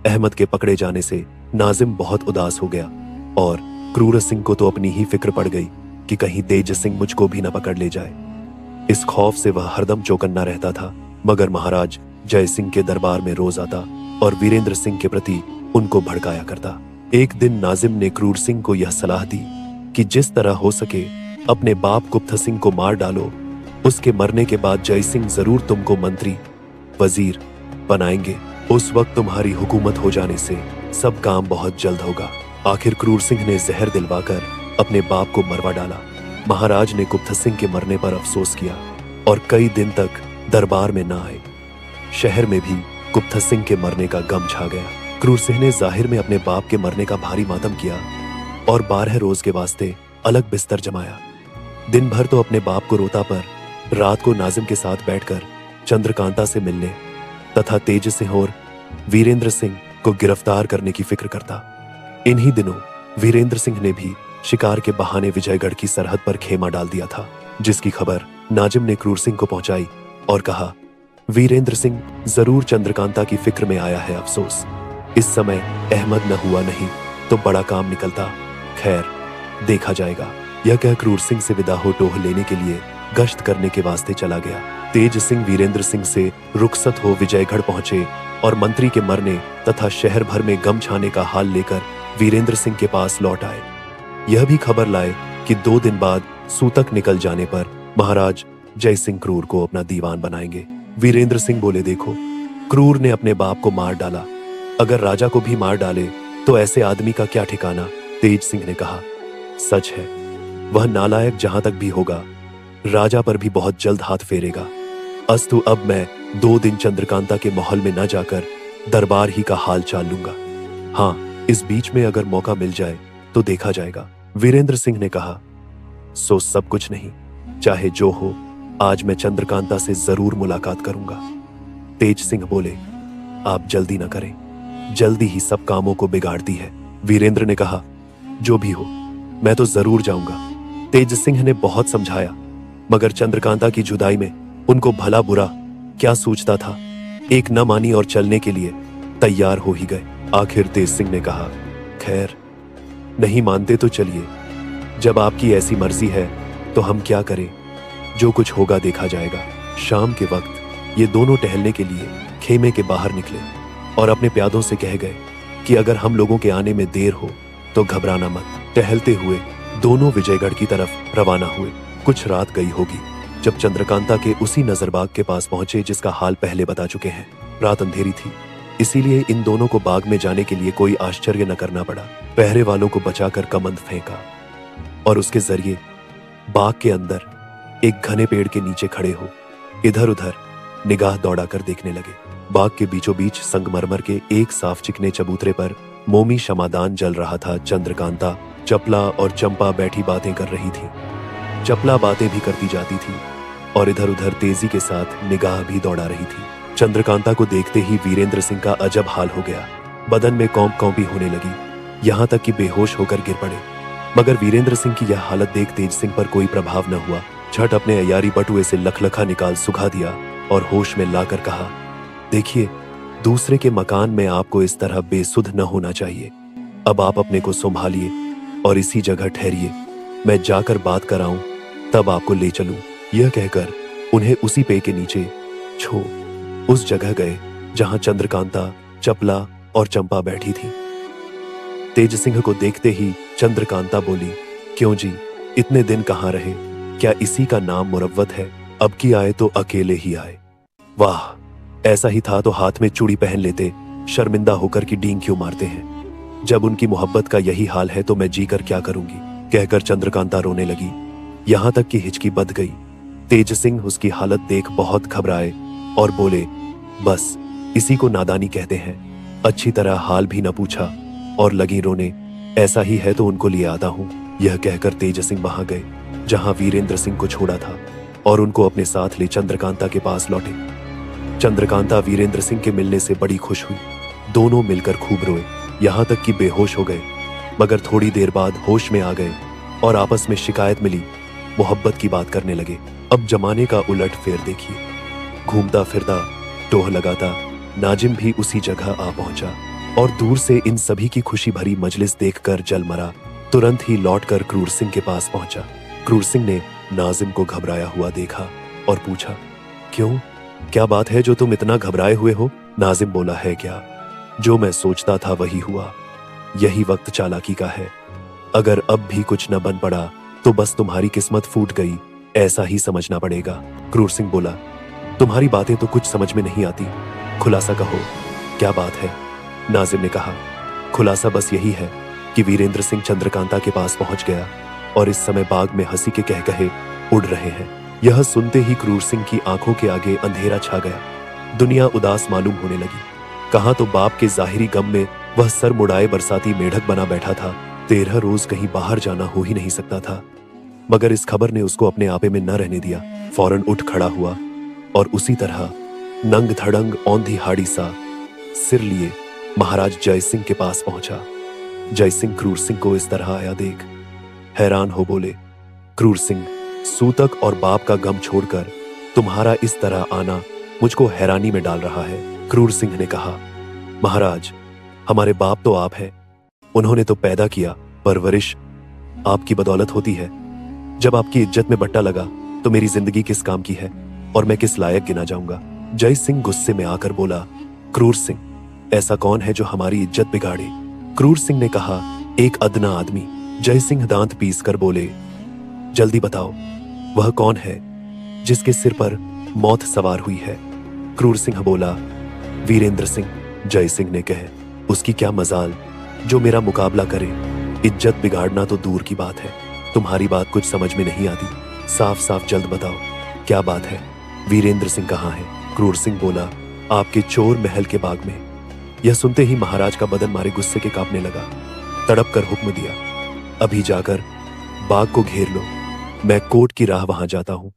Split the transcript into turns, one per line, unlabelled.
अहमद के पकड़े जाने से नाजिम बहुत उदास हो गया और क्रूर सिंह को तो अपनी ही फिक्र पड़ गई कि कहीं तेज सिंह मुझको भी न पकड़ ले जाए। इस खौफ से वह हरदम चौकन्ना रहता था, मगर महाराज जय सिंह के दरबार में रोज आता और वीरेंद्र सिंह के प्रति उनको भड़काया करता। एक दिन नाजिम ने क्रूर सिंह को यह सलाह दी कि जिस तरह हो सके अपने बाप गुप्ता सिंह को मार डालो, उसके मरने के बाद जय सिंह जरूर तुमको मंत्री वजीर बनाएंगे। उस वक्त तुम्हारी हुकूमत हो जाने से सब काम बहुत जल्द होगा। आखिर क्रूर सिंह ने जहर दिलवाकर अपने बाप को मरवा डाला। महाराज ने गुप्ता सिंह के मरने पर अफसोस किया और कई दिन तक दरबार में न आए। शहर में भी गुप्ता सिंह के मरने का गम छा गया। क्रूर सिंह ने जाहिर में अपने बाप के मरने का भारी मातम किया और 12 रोज के वास्ते अलग बिस्तर जमाया। दिन भर तो अपने बाप को रोता, पर रात को नाजिम के साथ बैठकर चंद्रकांता से मिलने तथा तेज सिंह और वीरेंद्र सिंह को गिरफ्तार करने की फिक्र करता। इन्हीं दिनों वीरेंद्र सिंह ने भी शिकार के बहाने विजयगढ़ की सरहद पर खेमा डाल दिया था, जिसकी खबर नाजिम ने क्रूर सिंह को पहुंचाई और कहा, वीरेंद्र सिंह जरूर चंद्रकांता की फिक्र में आया है। अफसोस इस समय अहमद न हुआ नहीं तो बड़ा काम निकलता। खैर देखा जाएगा। यह कह क्रूर सिंह से विदा हो टोह लेने के लिए गश्त करने के वास्ते चला गया। तेज सिंह वीरेंद्र सिंह से रुखसत हो विजयगढ़ पहुंचे और मंत्री के मरने तथा शहर भर में गम छाने का हाल लेकर वीरेंद्र सिंह के पास लौट आए। यह भी खबर लाए कि 2 दिन बाद सूतक निकल जाने पर महाराज जय सिंह क्रूर को अपना दीवान बनाएंगे। वीरेंद्र सिंह बोले, देखो, क्रूर ने अपने बाप को मार डाला, अगर राजा को भी मार डाले तो ऐसे आदमी का क्या ठिकाना। तेज सिंह ने कहा, सच है, वह नालायक जहां तक भी होगा राजा पर भी बहुत जल्द हाथ फेरेगा। अस्तु अब मैं 2 दिन चंद्रकांता के महल में न जाकर दरबार ही का हाल चाल लूंगा। हाँ, इस बीच में अगर मौका मिल जाए तो देखा जाएगा। वीरेंद्र सिंह ने कहा, सो सब कुछ नहीं, चाहे जो हो, आज मैं चंद्रकांता से जरूर मुलाकात करूंगा। तेज सिंह बोले, आप जल्दी न करें, जल्दी ही सब कामों को बिगाड़ती है। वीरेंद्र ने कहा, जो भी हो, मैं तो जरूर जाऊंगा। तेज सिंह ने बहुत समझाया, मगर चंद्रकांता की जुदाई में उनको भला बुरा क्या सोचता था, एक न मानी और चलने के लिए तैयार हो ही गए। आखिर तेज सिंह ने कहा, खैर नहीं मानते तो चलिए, जब आपकी ऐसी मर्जी है तो हम क्या करें, जो कुछ होगा देखा जाएगा। शाम के वक्त ये दोनों टहलने के लिए खेमे के बाहर निकले और अपने प्यादों से कह गए कि अगर हम लोगों के आने में देर हो तो घबराना मत। टहलते हुए दोनों विजयगढ़ की तरफ रवाना हुए। कुछ रात गई होगी जब चंद्रकांता के उसी नजरबाग के पास पहुंचे जिसका हाल पहले बता चुके हैं। रात अंधेरी थी, इसीलिए इन दोनों को बाग में जाने के लिए कोई आश्चर्य न करना पड़ा। पहरे वालों को बचाकर कमंद फेंका और उसके जरिए बाग के अंदर एक घने पेड़ के नीचे खड़े हो इधर उधर निगाह दौड़ाकर देखने लगे। बाग के बीचों बीच संगमरमर के एक साफ चिकने चबूतरे पर मोमी शमादान जल रहा था। चंद्रकांता, चपला और चंपा बैठी बातें कर रही थी। चपला बातें भी करती जाती थी और इधर उधर तेजी के साथ निगाह भी दौड़ा रही थी। चंद्रकांता को देखते ही वीरेंद्र सिंह का अजब हाल हो गया। बदन में कौंप कौंपी होने लगी, यहां तक कि बेहोश होकर गिर पड़े। मगर वीरेंद्र सिंह की यह हालत देख तेज सिंह पर कोई प्रभाव न हुआ। झट अपने अयारी बटुए से लखलखा निकाल सुखा दिया और होश में लाकर कहा, देखिए, दूसरे के मकान में आपको इस तरह बेसुध न होना चाहिए। अब आप अपने को संभालिए और इसी जगह ठहरिए, मैं जाकर बात कराऊं तब आपको ले चलूं। यह कहकर उन्हें उसी पेड़ के नीचे छो उस जगह गए जहां चंद्रकांता, चपला और चंपा बैठी थी। तेज सिंह को देखते ही चंद्रकांता बोली, क्यों जी, इतने दिन कहां रहे? क्या इसी का नाम मुरव्वत है? अब की आए तो अकेले ही आए। वाह, ऐसा ही था तो हाथ में चूड़ी पहन लेते, शर्मिंदा होकर की डींग क्यों मारते हैं? जब उनकी मोहब्बत का यही हाल है तो मैं जीकर क्या करूंगी? कहकर चंद्रकांता रोने लगी, यहां तक कि हिचकी बंध गई। तेज सिंह उसकी हालत देख बहुत घबराए और बोले, बस इसी को नादानी कहते हैं। अच्छी तरह हाल भी न पूछा और लगी रोने। ऐसा ही है तो उनको लिए आता हूं। यह कहकर तेज सिंह वहां गए जहां वीरेंद्र सिंह को छोड़ा था और उनको अपने साथ ले चंद्रकांता के पास लौटे। चंद्रकांता वीरेंद्र सिंह के मिलने से बड़ी खुश हुई। दोनों मिलकर खूब रोए, यहां तक कि बेहोश हो गए। मगर थोड़ी देर बाद होश में आ गए और आपस में शिकायत मिली, मोहब्बत की बात करने लगे। अब जमाने का उलट फेर देखिए। घूमता फिरता, टोह लगाता नाजिम भी उसी जगह आ पहुंचा और दूर से इन सभी की खुशी भरी मजलिस देखकर जल मरा। तुरंत ही लौटकर क्रूर सिंह के पास पहुंचा। क्रूर सिंह ने नाजिम को घबराया हुआ देखा और पूछा, क्यों, क्या बात है जो तुम इतना घबराए हुए हो? नाजिम बोला, है क्या, जो मैं सोचता था वही हुआ। यही वक्त चालाकी का है। अगर अब भी कुछ न बन पड़ा तो बस तुम्हारी किस्मत फूट गई, ऐसा ही समझना पड़ेगा। क्रूर सिंह बोला, तुम्हारी बातें तो कुछ समझ में नहीं आती, खुलासा कहो, क्या बात है? नाजिम ने कहा, खुलासा बस यही है कि वीरेंद्र सिंह चंद्रकांता के पास पहुंच गया और इस समय बाग में हंसी के कहकहे उड़ रहे हैं। यह सुनते ही क्रूर सिंह की आंखों के आगे अंधेरा छा गया। दुनिया उदास मालूम होने लगी। कहां तो बाप के जाहिरी गम में वह सर मुड़ाए बरसाती मेढक बना बैठा था। 13 रोज कहीं बाहर जाना हो ही नहीं सकता था, मगर इस खबर ने उसको अपने आपे में न रहने दिया। फौरन उठ खड़ा हुआ और उसी तरह नंग धड़ंग औंधी हाड़ी सा सिर लिए महाराज जय सिंह के पास पहुंचा। जय सिंह क्रूर सिंह को इस तरह आया देख हैरान हो बोले, क्रूर सिंह, सूतक और बाप का गम छोड़कर तुम्हारा इस तरह आना मुझको हैरानी में डाल रहा है। क्रूर सिंह ने कहा, महाराज, हमारे बाप तो आप है, उन्होंने तो पैदा किया, परवरिश आपकी बदौलत होती है। जब आपकी इज्जत में बट्टा लगा तो मेरी जिंदगी किस काम की है और मैं किस लायक गिना जाऊंगा? जय सिंह गुस्से में आकर बोला, क्रूर सिंह, ऐसा कौन है जो हमारी इज्जत बिगाड़े? क्रूर सिंह ने कहा, एक अदना आदमी। जय सिंह दांत पीस कर बोले, जल्दी बताओ, वह कौन है जिसके सिर पर मौत सवार हुई है? क्रूर सिंह बोला, वीरेंद्र सिंह। जय सिंह ने कहे, उसकी क्या मजाल जो मेरा मुकाबला करे, इज्जत बिगाड़ना तो दूर की बात है। तुम्हारी बात कुछ समझ में नहीं आती, साफ साफ जल्द बताओ, क्या बात है? वीरेंद्र सिंह कहाँ है? क्रूर सिंह बोला, आपके चोर महल के बाग में। यह सुनते ही महाराज का बदन मारे गुस्से के कांपने लगा। तड़प कर हुक्म दिया, अभी जाकर बाग को घेर लो, मैं कोर्ट की राह वहां जाता हूं।